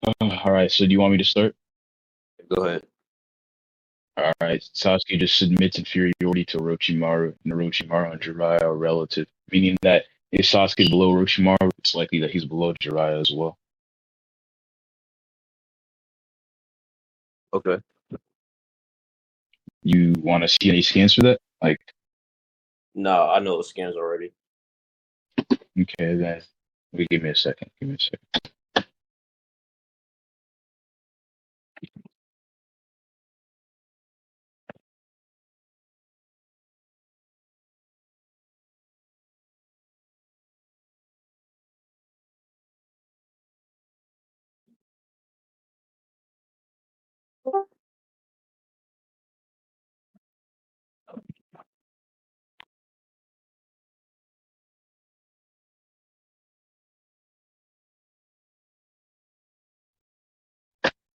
All right, so do you want me to start? Go ahead. All right, Sasuke just submits inferiority to Orochimaru, and Orochimaru and Jiraiya are relative, meaning that if Sasuke is below Orochimaru, it's likely that he's below Jiraiya as well. Okay. You want to see any scans for that? Like, No, I know the scans already. okay, then give me a second. Give me a second.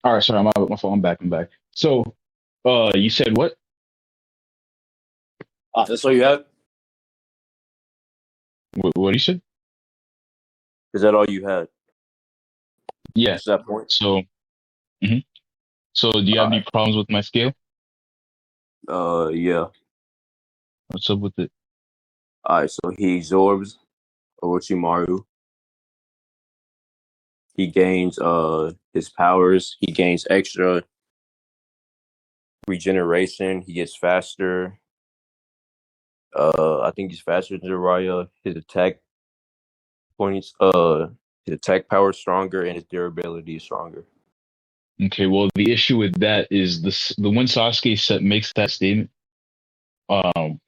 All right, sorry, my phone. I'm back. I'm back. So, you said what? That's all you have? What you said? Is that all you had? Yeah. Just that point? So, mhm. So, do you have All any right. problems with my scale? Yeah. What's up with it? All right. So he absorbs Orochimaru. He gains his powers. He gains extra regeneration. He gets faster. I think he's faster than Jiraiya. Points. His attack power is stronger and his durability is stronger. Okay, well, the issue with that is the when makes that statement. Um,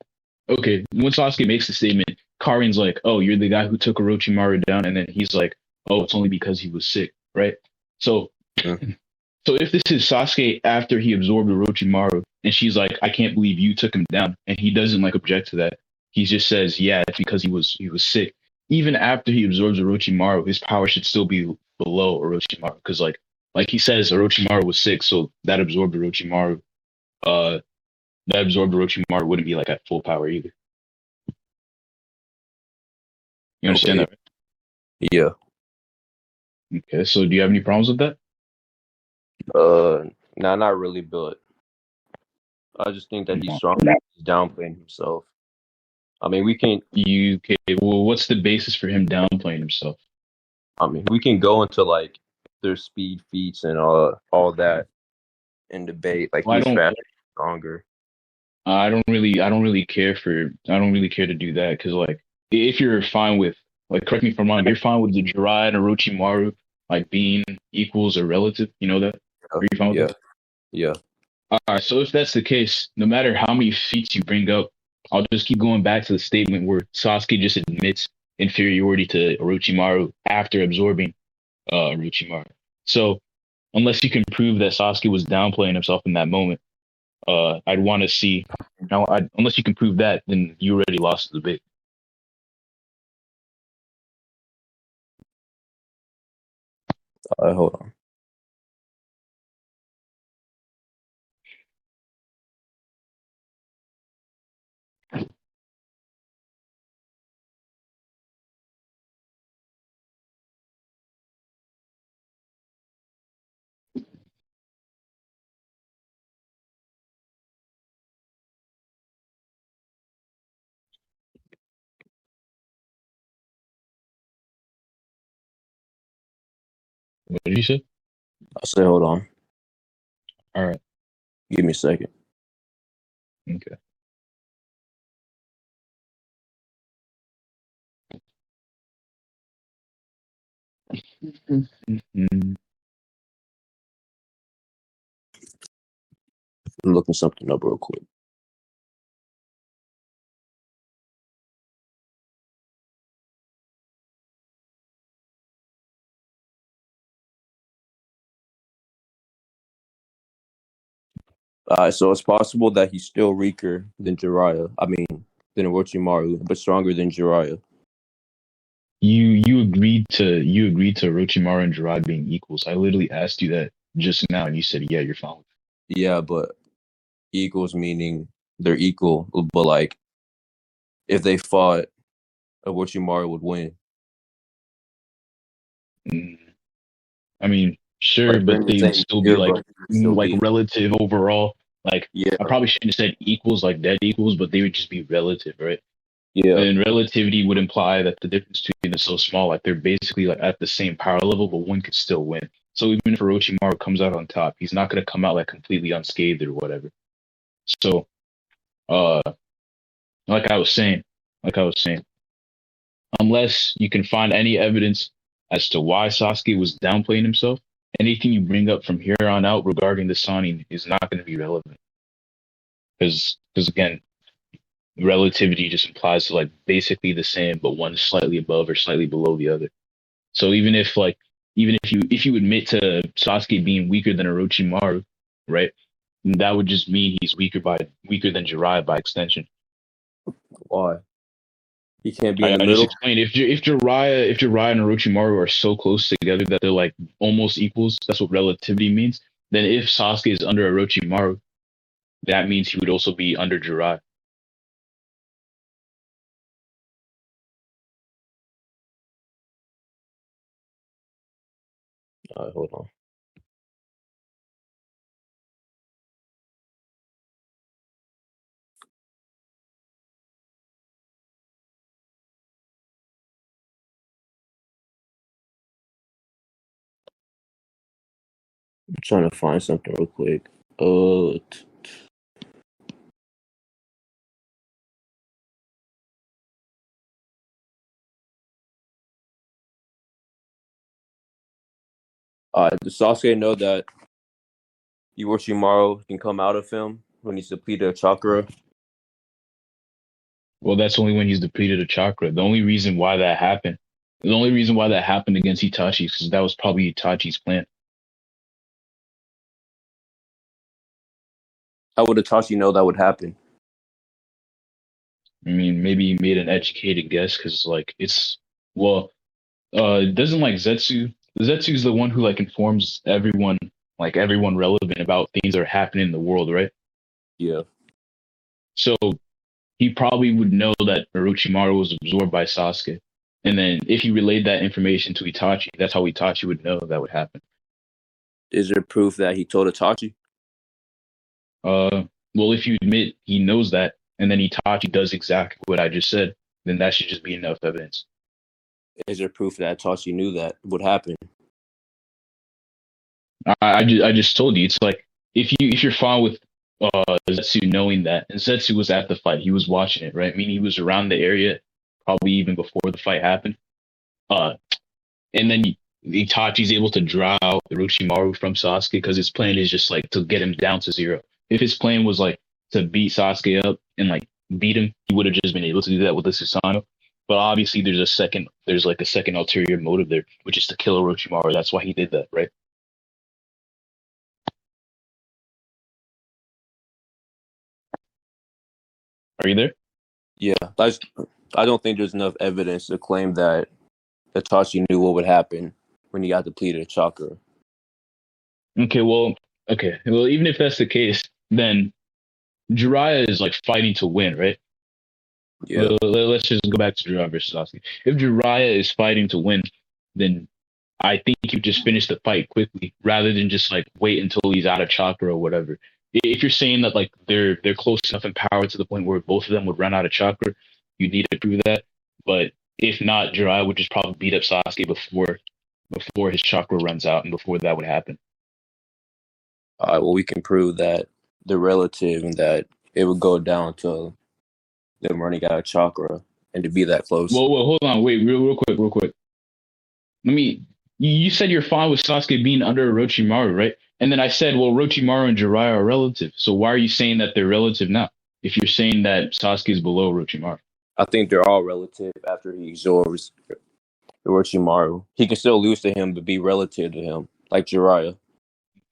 okay, when Sasuke makes the statement, Karin's like, "Oh, you're the guy who took Orochimaru down," and then he's like, "Oh, it's only because he was sick, right?" So, Mhm. so if this is Sasuke after he absorbed Orochimaru, and she's like, "I can't believe you took him down," and he doesn't like object to that, he just says, "Yeah, it's because he was sick." Even after he absorbs Orochimaru, his power should still be below Orochimaru because like he says, Orochimaru was sick, so that absorbed Orochimaru. Uh, that absorbed Orochimaru wouldn't be like at full power either. You understand Okay. that, Yeah. right? Okay, so do you have any problems with that? Nah, not really, but I just think that he's No. strong. He's downplaying himself. I mean, we can. You okay? Well, what's the basis for him downplaying himself? I mean, we can go into like their speed feats and all that and debate. Like Well, he's faster, stronger. I don't really care for, I don't really care to do that because like, if you're fine with, like, correct me if I'm wrong, you're fine with the Jiraiya and Orochimaru like being equals or relative. You know that? Yeah, Are you fine with yeah, that? yeah. All right. So if that's the case, no matter how many feats you bring up, I'll just keep going back to the statement where Sasuke just admits inferiority to Orochimaru after absorbing Orochimaru. So unless you can prove that Sasuke was downplaying himself in that moment, I'd want to see. Now, unless you can prove that, then you already lost the debate. Hold on. What did you say? I said, hold on. All right. Give me a second. Okay. Mhm. I'm looking something up real quick. So it's possible that he's still weaker than Jiraiya. I mean, than Orochimaru, but stronger than Jiraiya. You agreed to Orochimaru and Jiraiya being equals. I literally asked you that just now, and you said, "Yeah, you're fine with Yeah, but equals meaning they're equal. But like, if they fought, Orochimaru would win. it." I mean, Sure, Like they're but in the they would same still be year, but they would still be. relative overall. Like Yeah, I probably shouldn't have said equals like dead equals, but they would just be relative, right? yeah. And relativity would imply that the difference between them is so small, like they're basically like at the same power level, but one could still win. So even if Orochimaru comes out on top, he's not gonna come out like completely unscathed or whatever. So, uh, like I was saying, like I was saying, unless you can find any evidence as to why Sasuke was downplaying himself, anything you bring up from here on out regarding the Sani is not going to be relevant. Because again, relativity just implies like basically the same, but one is slightly above or slightly below the other. So even if you admit to Sasuke being weaker than Orochimaru, right? That would just mean he's weaker than Jiraiya by extension. Why? He can't be in the I just middle. explained if Jiraiya and Orochimaru are so close together that they're like almost equals, that's what relativity means. Then if Sasuke is under Orochimaru, that means he would also be under Jiraiya. Hold on. I'm trying to find something real quick. Uh, does Sasuke know that Orochimaru can come out of him when he's depleted of chakra? Well, that's only when he's depleted of chakra. The only reason why that happened against Itachi is because that was probably Itachi's plan. How would Itachi know that would happen? I mean, maybe he made an educated guess because like well, doesn't like Zetsu's the one who like informs everyone relevant about things that are happening in the world, right? Yeah. So he probably would know that Orochimaru was absorbed by Sasuke. And then if he relayed that information to Itachi, that's how Itachi would know that would happen. Is there proof that he told Itachi? Uh, well, if you admit he knows that, and then Itachi does exactly what I just said, then that should just be enough evidence. Is there proof that Itachi knew that would happen? I just told you it's like if you're fine with Zetsu knowing that, and Zetsu was at the fight, he was watching it, right? I mean, he was around the area probably even before the fight happened. Uh, and then Itachi's able to draw out Orochimaru from Sasuke because his plan is just like to get him down to zero. If his plan was like to beat Sasuke up and like beat him, he would have just been able to do that with the Susanoo. But obviously, there's like a second ulterior motive there, which is to kill Orochimaru. That's why he did that, right? Are you there? Yeah. I don't think there's enough evidence to claim that Itachi knew what would happen when he got depleted of chakra. Okay, well, even if that's the case, then Jiraiya is like fighting to win, right? Yeah. Let's just go back to Jiraiya versus Sasuke. If Jiraiya is fighting to win, then I think you just finish the fight quickly rather than just like wait until he's out of chakra or whatever. If you're saying that like they're close enough in power to the point where both of them would run out of chakra, you need to prove that. But if not, Jiraiya would just probably beat up Sasuke before his chakra runs out and before that would happen. Well, we can prove that they're relative and that it would go down to them running out of chakra and to be that close. Well, hold on, wait, real quick. Let me. You said you're fine with Sasuke being under Orochimaru, right? And then I said, well, Orochimaru and Jiraiya are relative. So why are you saying that they're relative now? If you're saying that Sasuke is below Orochimaru. I think they're all relative after he absorbs Orochimaru. He can still lose to him, but be relative to him, like Jiraiya.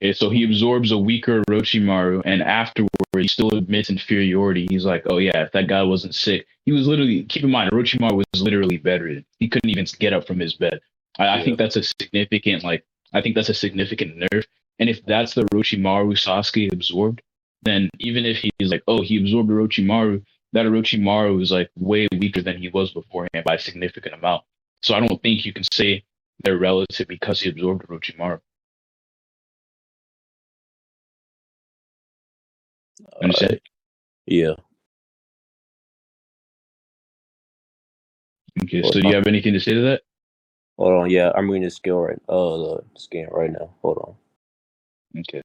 Okay, so he absorbs a weaker Orochimaru, and afterward, he still admits inferiority. He's like, oh yeah, if that guy wasn't sick, he was literally. Keep in mind, Orochimaru was literally bedridden. He couldn't even get up from his bed. I think that's a significant, I think that's a significant nerf. And if that's the Orochimaru Sasuke absorbed, then even if he's like, oh, he absorbed Orochimaru, that Orochimaru is like way weaker than he was beforehand by a significant amount. So I don't think you can say they're relative because he absorbed Orochimaru. Understand? Yeah. Okay. Hold So do on. you have anything to say to that? Hold on. Yeah, I'm reading the skill right. The scan right now. Hold on. Okay.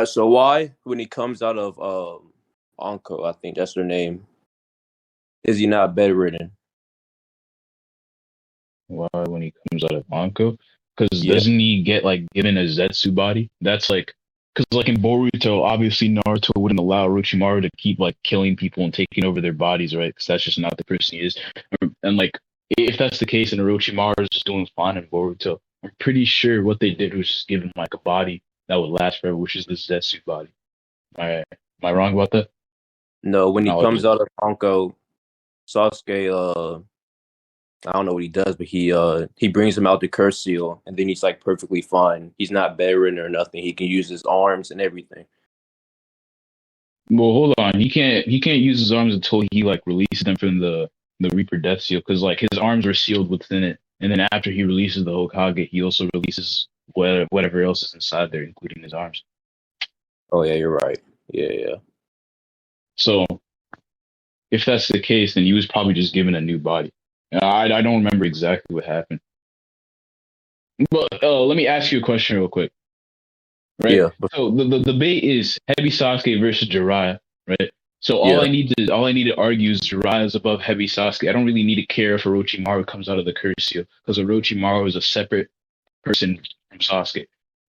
So why when he comes out of Onko, I think that's their name, is he not bedridden? Why when he comes out of Anko? Because Yeah. doesn't he get like given a Zetsu body? That's like because like in Boruto, obviously Naruto wouldn't allow Orochimaru to keep like killing people and taking over their bodies, right? Because that's just not the person he is. And like if that's the case, and Orochimaru is just doing fine in Boruto, I'm pretty sure what they did was just give him like a body that would last forever, which is the Zetsu body. Am I wrong about that? No, when he Knowledge. comes out of Onko, Sasuke I don't know what he does, but he brings him out the curse seal, and then he's like perfectly fine. He's not bedridden or nothing. He can use his arms and everything. Well, hold on. He can't use his arms until he like releases them from the Reaper Death Seal because like his arms are sealed within it, and then after he releases the Hokage, he also releases whatever else is inside there, including his arms. Oh yeah, you're right. Yeah, yeah. So if that's the case, then he was probably just given a new body. I don't remember exactly what happened, but let me ask you a question real quick, right? Yeah, but So the debate is Hebi Sasuke versus Jiraiya, right? So all yeah. I need to argue is Jiraiya is above Hebi Sasuke. I don't really need to care if Orochimaru comes out of the curse seal because Orochimaru is a separate person from Sasuke.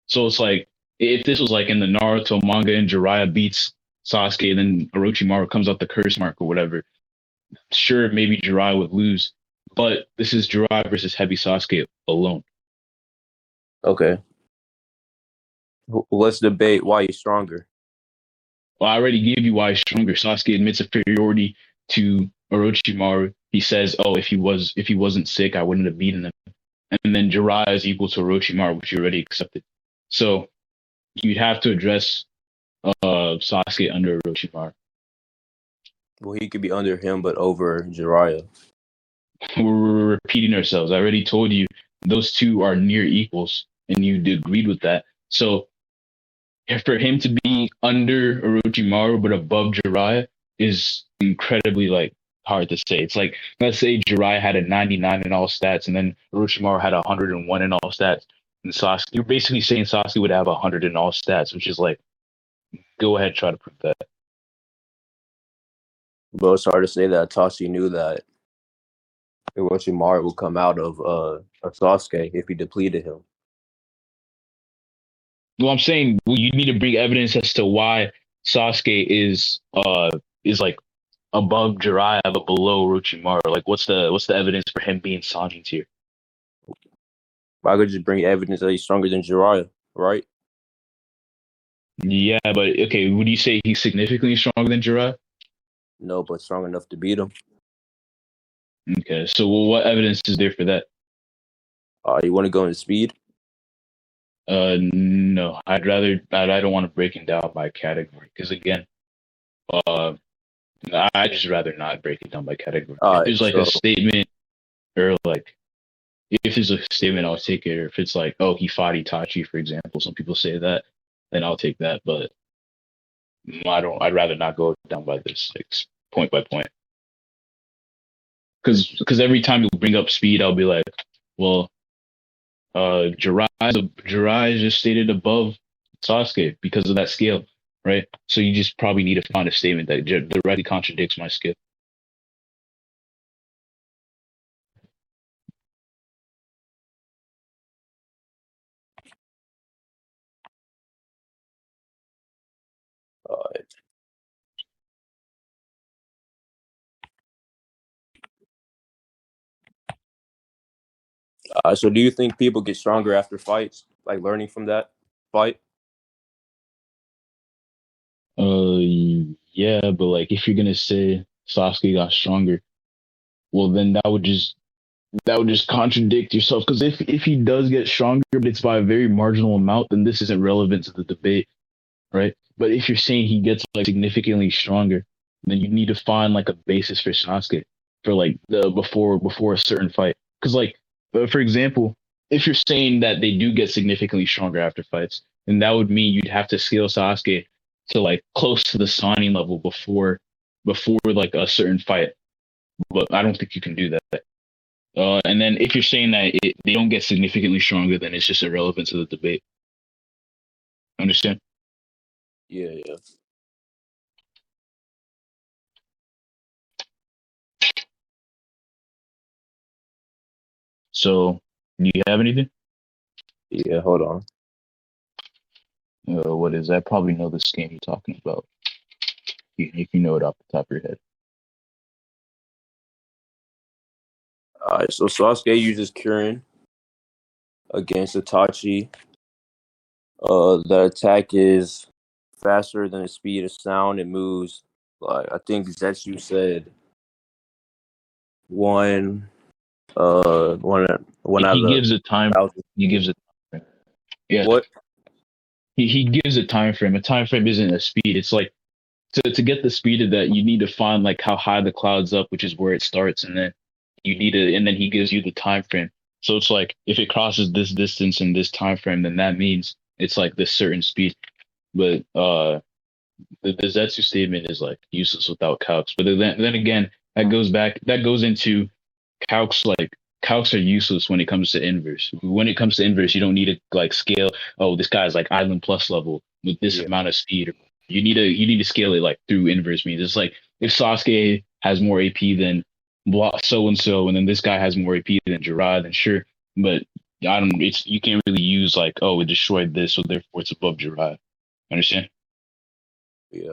So it's like if this was like in the Naruto manga and Jiraiya beats Sasuke and then Orochimaru comes out the curse mark or whatever, sure maybe Jiraiya would lose, but this is Jiraiya versus Hebi Sasuke alone. Okay. Let's debate why he's stronger. Well, I already gave you why he's stronger. Sasuke admits superiority to Orochimaru. He says, "Oh, if he wasn't sick, I wouldn't have beaten him." And then Jiraiya is equal to Orochimaru, which you already accepted. So you'd have to address Sasuke under Orochimaru. Well, he could be under him, but over Jiraiya. We're repeating ourselves. I already told you those two are near equals, and you agreed with that. So for him to be under Orochimaru but above Jiraiya is incredibly like hard to say. It's like let's say Jiraiya had a 99 in all stats and then Orochimaru had a 101 in all stats. And Sasuke, you're basically saying Sasuke would have 100 in all stats, which is like, go ahead, try to prove that. But it's hard to say that Itachi knew that Orochimaru would come out of Sasuke if he depleted him. Well, I'm saying you need to bring evidence as to why Sasuke is like above Jiraiya but below Orochimaru. Like, what's the evidence for him being Sanjin tier? I could just bring evidence that he's stronger than Jiraiya, right? Yeah, but okay, would you say he's significantly stronger than Jiraiya? No, but strong enough to beat him. Okay, so well, what evidence is there for that? You want to go into speed? No, I don't want to break it down by category because again, uh, I just rather not break it down by category. All If right, there's like a so statement or like if there's a statement, I'll take it. Or if it's like, oh, he fought Itachi, for example, some people say that, then I'll take that. But I don't. I'd rather not go down by this like point by point because every time you bring up speed, I'll be like, well, Jiraiya is just stated above Sasuke because of that scale, right? So you just probably need to find a statement that directly contradicts my scale. uh, So do you think people get stronger after fights, like learning from that fight? Uh, yeah, but like if you're gonna say Sasuke got stronger, well then that would just contradict yourself. Because if he does get stronger, but it's by a very marginal amount, then this isn't relevant to the debate, right? But if you're saying he gets like significantly stronger, then you need to find like a basis for Sasuke for like the before a certain fight. Because like for example, if you're saying that they do get significantly stronger after fights, then that would mean you'd have to scale Sasuke to like close to the signing level before like a certain fight. But I don't think you can do that. And then if you're saying that they don't get significantly stronger, then it's just irrelevant to the debate. Understand? Yeah, yeah, So, do you have anything? yeah. Hold on. What is that? I probably know this game you're talking about. If you know it off the top of your head. All right, so Sasuke uses Kurin against Itachi. The attack is faster than the speed of sound. It moves like I think Zetsu said one one out of He the gives a time. thousand He speed. gives a time frame. Yeah. What? He gives a time frame. A time frame isn't a speed. It's like to get the speed of that, you need to find like how high the cloud's up, which is where it starts, and then and then he gives you the time frame. So it's like if it crosses this distance in this time frame, then that means it's like this certain speed. But the Zetsu statement is like useless without calcs. But then again, that goes into calcs. Like calcs are useless when it comes to inverse. When it comes to inverse, you don't need to like scale. Oh, this guy's like island plus level with this Yeah, amount of speed. You need to scale it like through inverse means. It's like if Sasuke has more AP than blah so and so, and then this guy has more AP than Jiraiya, then sure. But I don't. It's you can't really use like oh it destroyed this, so therefore it's above Jiraiya. Understand? yeah.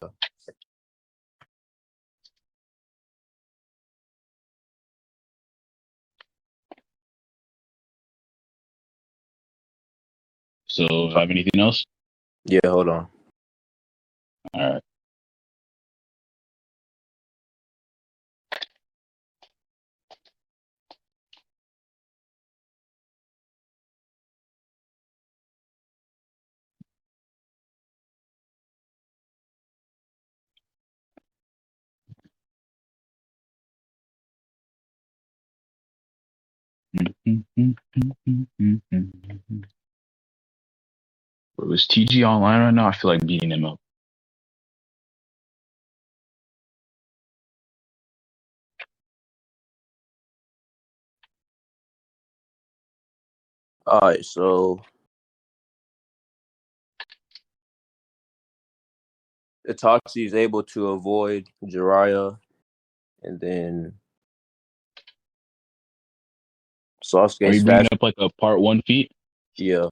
So have anything else? Yeah, hold on. All right. Was TG online right now? I feel like beating him up. All right, so Itachi is able to avoid Jiraiya, and then Are Sasuke's you bringing fast. up like a part one feat? Yeah,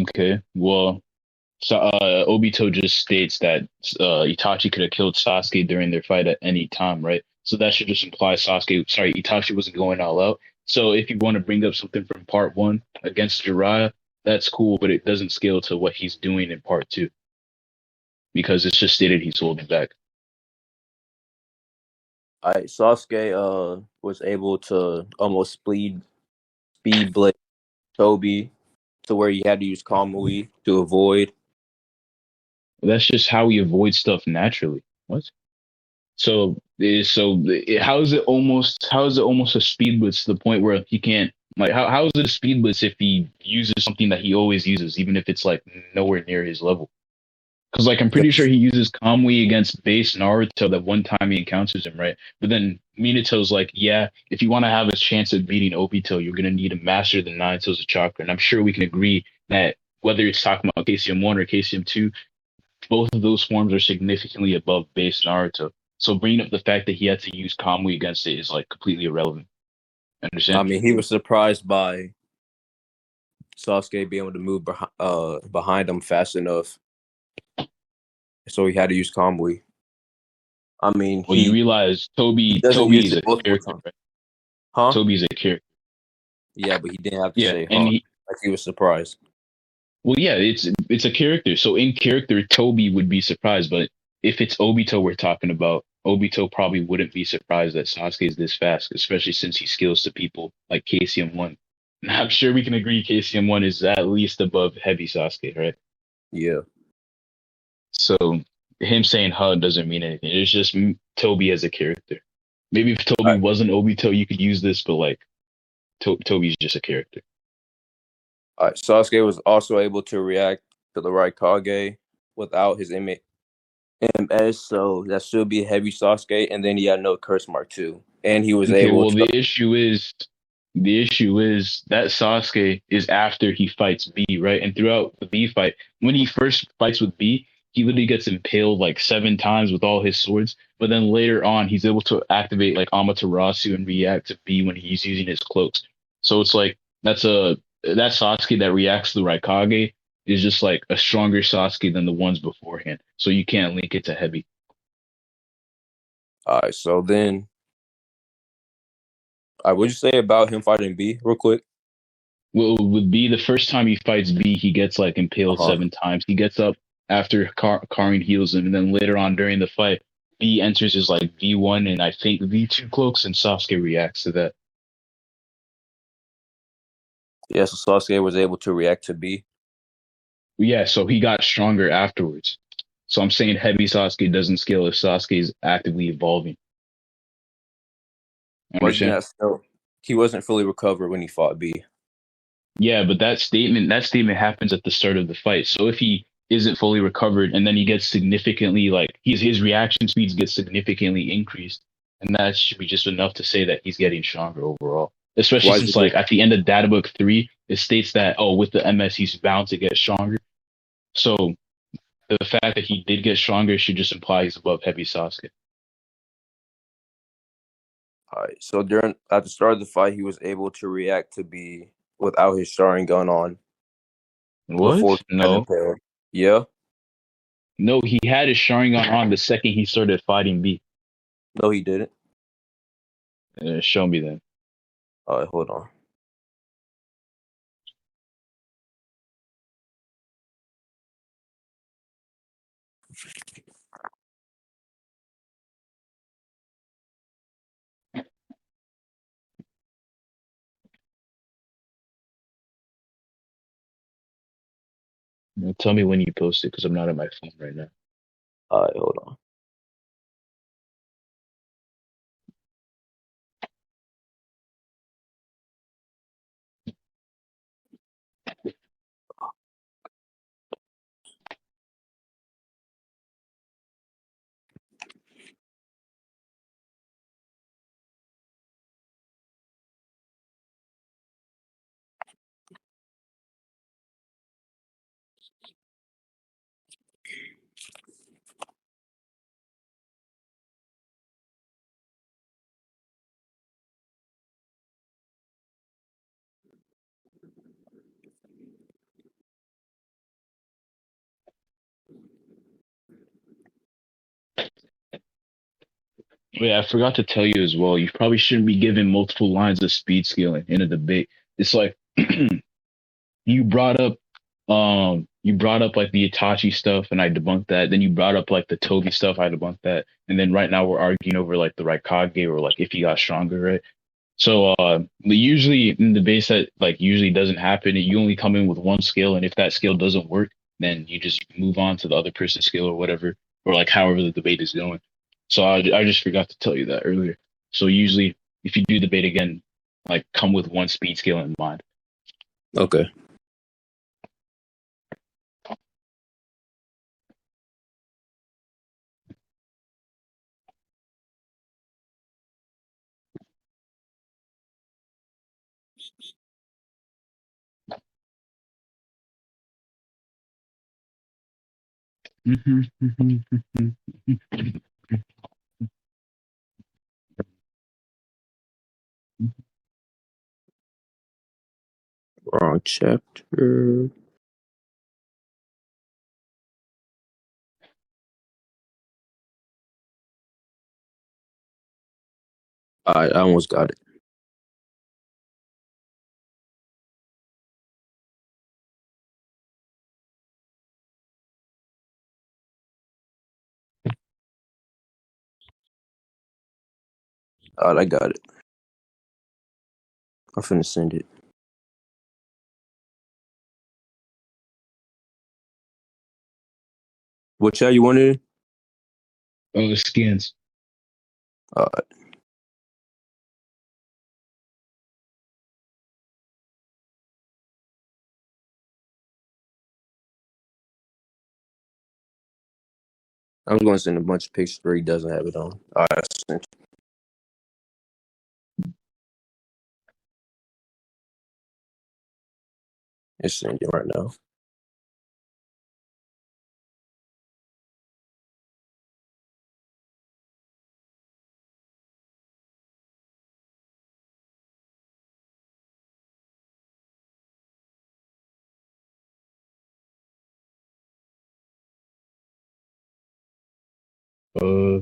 Okay. Well, so, Obito just states that Itachi could have killed Sasuke during their fight at any time, right? So that should just imply Itachi wasn't going all out. So if you want to bring up something from part one against Jiraiya, that's cool, but it doesn't scale to what he's doing in part two because it's just stated he's holding back. all right. Sasuke was able to almost speed blade Toby to where he had to use Kamui to avoid. That's just how he avoids stuff naturally. What? How is it almost a speed blitz to the point where he can't like how is it a speed blitz if he uses something that he always uses even if it's like nowhere near his level? Because like I'm pretty sure he uses Kamui against base Naruto that one time he encounters him, right? But then Minato's like, yeah, if you want to have a chance at beating Obito, you're gonna need to master the nine tails of chakra. And I'm sure we can agree that whether it's talking about KCM one or KCM two, both of those forms are significantly above base Naruto. So bringing up the fact that he had to use Kamui against it is like completely irrelevant. I Understand? mean, he was surprised by Sasuke being able to move behind him fast enough, so he had to use Kamui. I mean, Well, you he realize he Toby doesn't Toby use is it a multiple character, times, right? huh? Toby's a character. Yeah, but he didn't have to Yeah, say and huh. Like he was surprised. well, yeah, it's a character. So in character, Toby would be surprised, but if it's Obito we're talking about, Obito probably wouldn't be surprised that Sasuke is this fast, especially since he skills to people like KCM1. Now, I'm sure we can agree KCM1 is at least above Heavy Sasuke, right? Yeah. So him saying "huh" doesn't mean anything. It's just Toby as a character. Maybe if All Toby right. wasn't Obito, you could use this, but like Toby's just a character. All right. Sasuke was also able to react to the Raikage without his MS, so that should be a heavy Sasuke. And then he had no curse mark too, and he was Okay, able well to. the issue is that Sasuke is after he fights B, right? And throughout the B fight, when he first fights with B, he literally gets impaled like 7 times with all his swords. But then later on, he's able to activate like Amaterasu and react to B when he's using his cloaks. So it's like that Sasuke that reacts to the Raikage is just like a stronger Sasuke than the ones beforehand. So you can't link it to Heavy. All right. So then, what'd you say about him fighting B, real quick? Well, would be the first time he fights B, he gets like Uh impaled huh. 7 times. He gets up after Karin heals him, and then later on during the fight, B enters his like V1 and I think V2 cloaks, and Sasuke reacts to that. Yeah. So Sasuke was able to react to B. Yeah, so he got stronger afterwards. So I'm saying heavy Sasuke doesn't scale if Sasuke is actively evolving. But he's Understand? not still. He wasn't fully recovered when he fought B. Yeah, but that statement happens at the start of the fight. So if he isn't fully recovered and then he gets significantly like his reaction speeds get significantly increased, and that should be just enough to say that he's getting stronger overall. Especially Why is since it good? like at the end of Data Book 3, it states that with the MS he's bound to get stronger. So the fact that he did get stronger should just imply he's above heavy Sasuke. All right. So at the start of the fight, he was able to react to B without his Sharingan gun on before What? he got No. impaled. Yeah. No, he had his Sharingan on the second he started fighting B. No, he didn't. Show me that. All right. Hold on. Tell me when you post it because I'm not on my phone right now. All right. Hold on. Yeah, I forgot to tell you as well. You probably shouldn't be given multiple lines of speed scaling in a debate. It's like you brought up you brought up like the Itachi stuff and I debunked that. Then you brought up like the Toby stuff, I debunked that. And then right now we're arguing over like the Raikage or like if he got stronger, right? So usually in debates that like usually doesn't happen, you only come in with one skill and if that skill doesn't work, then you just move on to the other person's skill or whatever, or like however the debate is going. So I just forgot to tell you that earlier. So usually if you do debate again, like come with one speed scale in mind. Okay. Wrong chapter. All right. I almost got it. Alright, I got it. I'm finna send it. What chat you wanted? Oh, skins. Alright. I'm going to send a bunch of pictures where he doesn't have it on. Alright, I sent it. It's sending right now. Uh,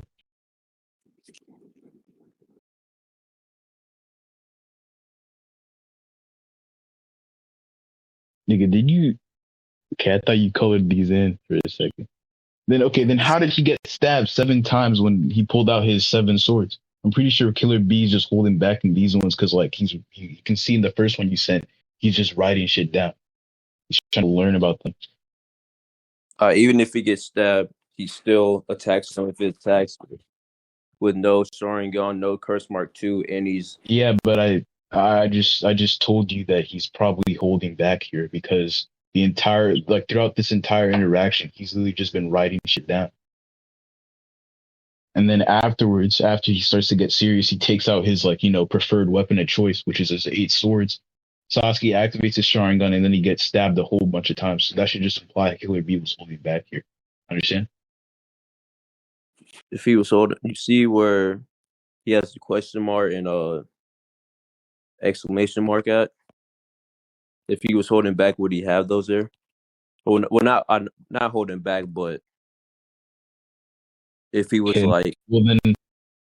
nigga, did you? Okay, I thought you colored these in for a second. Then how did he get stabbed 7 times when he pulled out his 7 swords? I'm pretty sure Killer Bee's just holding back in these ones because like you can see in the first one you sent, he's just writing shit down. He's trying to learn about them. Even if he gets stabbed, he still attacks some of his attacks with no Sharingan, no Curse Mark 2, and he's Yeah, but I just told you that he's probably holding back here because the entire like throughout this entire interaction, he's literally just been writing shit down. And then afterwards, after he starts to get serious, he takes out his like, preferred weapon of choice, which is his 8 swords. Sasuke activates his Sharingan and then he gets stabbed a whole bunch of times. So that should just imply Killer Bee was holding back here. Understand? if he was holding, you see where he has the question mark and exclamation mark at. If he was holding back, would he have those there? Well, not holding back, but if he was Okay. like, Well then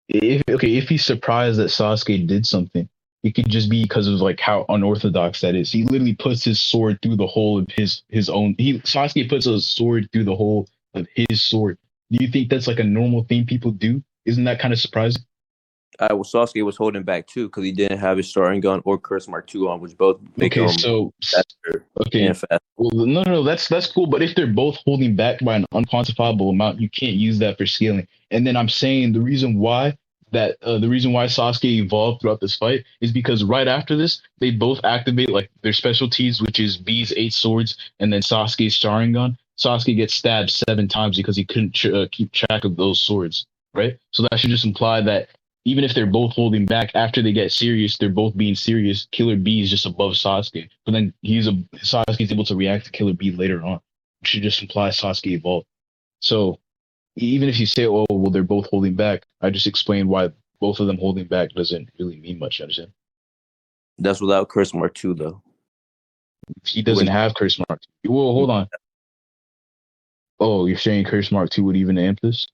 if he's surprised that Sasuke did something, it could just be because of like how unorthodox that is. He literally puts his sword through the hole of his own. Sasuke puts a sword through the hole of his sword. Do you think that's like a normal thing people do? Isn't that kind of surprising? Sasuke was holding back too because he didn't have his Sharingan or Curse Mark 2 on, which both make Okay, him so faster and okay. fast. Well, no, that's cool. But if they're both holding back by an unquantifiable amount, you can't use that for scaling. And then I'm saying the reason why Sasuke evolved throughout this fight is because right after this, they both activate like their specialties, which is B's 8 swords, and then Sasuke's Sharingan. Sasuke gets stabbed 7 times because he couldn't keep track of those swords, right? So that should just imply that even if they're both holding back, after they get serious, they're both being serious. Killer B is just above Sasuke, but then Sasuke's able to react to Killer B later on, which should just imply Sasuke evolved. So even if you say, "Oh, well, they're both holding back," I just explained why both of them holding back doesn't really mean much. You understand? That's without Curse Mark 2, though. He doesn't When have Curse Mark. Well, hold on. Oh, you're saying Curse Mark 2 would even amp this?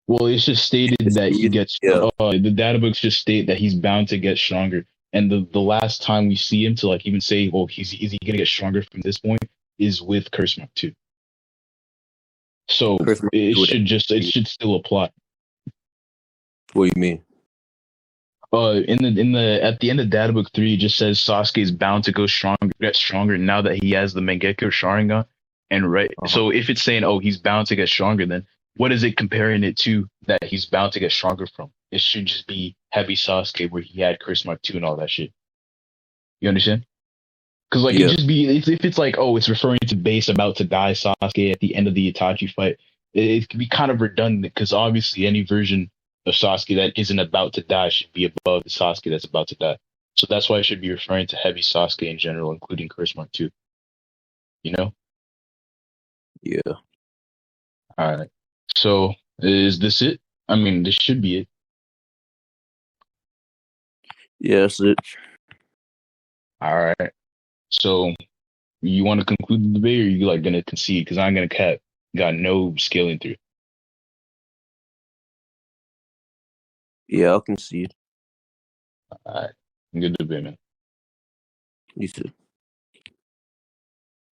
Well, it's just stated that he gets. yeah, The data books just state that he's bound to get stronger. And the last time we see him to like even say, "Well, is he gonna get stronger from this point?" is with Curse Mark 2. So Curse Mark 2 would it should still apply. what do you mean? In the at the end of Data Book 3, it just says Sasuke is bound to get stronger now that he has the Mangekyo Sharingan. And right, Uh-huh. so if it's saying, "Oh, he's bound to get stronger," then what is it comparing it to that he's bound to get stronger from? It should just be Heavy Sasuke where he had Curse Mark 2 and all that shit. You understand? Because like it Yeah, just be if it's like, oh, it's referring to base about to die Sasuke at the end of the Itachi fight, it can be kind of redundant because obviously any version of Sasuke that isn't about to die should be above the Sasuke that's about to die. So that's why it should be referring to Heavy Sasuke in general, including Curse Mark 2. You know? yeah, All right. So is this it? I mean, this should be it. yeah. That's it. All right. So you want to conclude the debate, or you like gonna concede? Because I'm gonna cap. Got no scaling through. Yeah, I can see it. All right. Good debate, man. You too.